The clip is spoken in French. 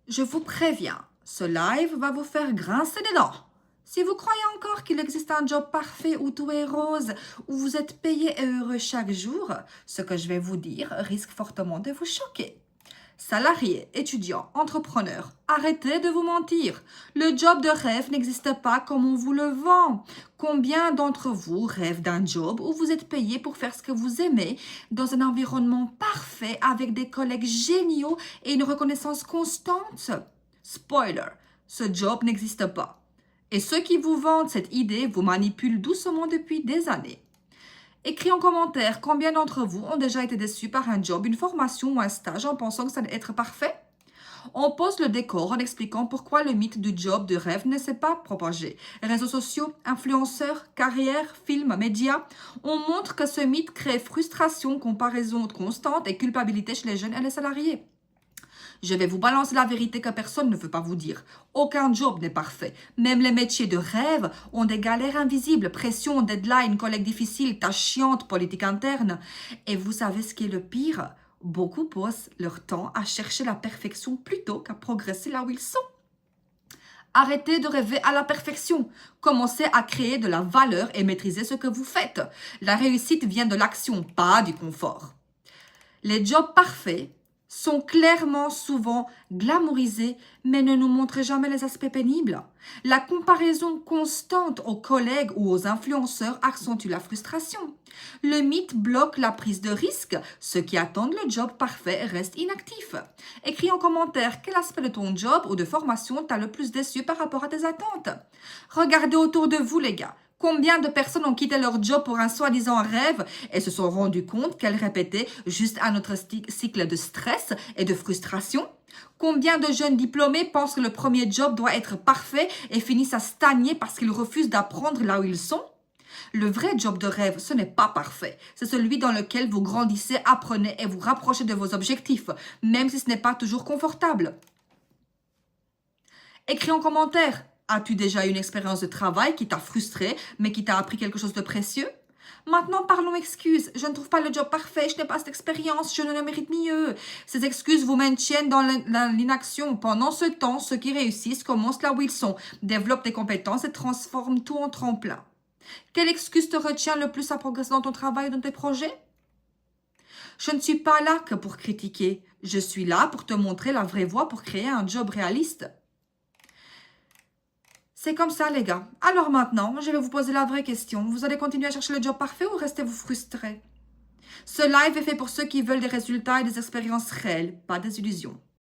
Je vous préviens, ce live va vous faire grincer des dents. Si vous croyez encore qu'il existe un job parfait où tout est rose, où vous êtes payé et heureux chaque jour, ce que je vais vous dire risque fortement de vous choquer. Salariés, étudiants, entrepreneurs, arrêtez de vous mentir. Le job de rêve n'existe pas comme on vous le vend. Combien d'entre vous rêvent d'un job où vous êtes payé pour faire ce que vous aimez, dans un environnement parfait avec des collègues géniaux et une reconnaissance constante? Spoiler, ce job n'existe pas. Et ceux qui vous vendent cette idée vous manipulent doucement depuis des années. Écris en commentaire combien d'entre vous ont déjà été déçus par un job, une formation ou un stage en pensant que ça allait être parfait. On pose le décor en expliquant pourquoi le mythe du job de rêve ne s'est pas propagé. Réseaux sociaux, influenceurs, carrières, films, médias, on montre que ce mythe crée frustration, comparaison constante et culpabilité chez les jeunes et les salariés. Je vais vous balancer la vérité que personne ne veut pas vous dire. Aucun job n'est parfait. Même les métiers de rêve ont des galères invisibles, pression, deadline, collègues difficiles, tâches chiantes, politique interne. Et vous savez ce qui est le pire? Beaucoup passent leur temps à chercher la perfection plutôt qu'à progresser là où ils sont. Arrêtez de rêver à la perfection. Commencez à créer de la valeur et maîtrisez ce que vous faites. La réussite vient de l'action, pas du confort. Les jobs parfaits sont clairement souvent glamourisés, mais ne nous montrent jamais les aspects pénibles. La comparaison constante aux collègues ou aux influenceurs accentue la frustration. Le mythe bloque la prise de risque. Ceux qui attendent le job parfait restent inactifs. Écris en commentaire quel aspect de ton job ou de formation t'a le plus déçu par rapport à tes attentes. Regardez autour de vous, les gars. Combien de personnes ont quitté leur job pour un soi-disant rêve et se sont rendues compte qu'elles répétaient juste un autre cycle de stress et de frustration? Combien de jeunes diplômés pensent que le premier job doit être parfait et finissent à stagner parce qu'ils refusent d'apprendre là où ils sont? Le vrai job de rêve, ce n'est pas parfait. C'est celui dans lequel vous grandissez, apprenez et vous rapprochez de vos objectifs, même si ce n'est pas toujours confortable. Écris en commentaire. As-tu déjà eu une expérience de travail qui t'a frustré, mais qui t'a appris quelque chose de précieux? Maintenant, parlons excuses. Je ne trouve pas le job parfait, je n'ai pas cette expérience, je ne le mérite mieux. Ces excuses vous maintiennent dans l'inaction. Pendant ce temps, ceux qui réussissent commencent là où ils sont, développent des compétences et transforment tout en tremplin. Quelle excuse te retient le plus à progresser dans ton travail et dans tes projets? Je ne suis pas là que pour critiquer. Je suis là pour te montrer la vraie voie pour créer un job réaliste. C'est comme ça, les gars. Alors maintenant, je vais vous poser la vraie question. Vous allez continuer à chercher le job parfait ou restez-vous frustrés? Ce live est fait pour ceux qui veulent des résultats et des expériences réelles, pas des illusions.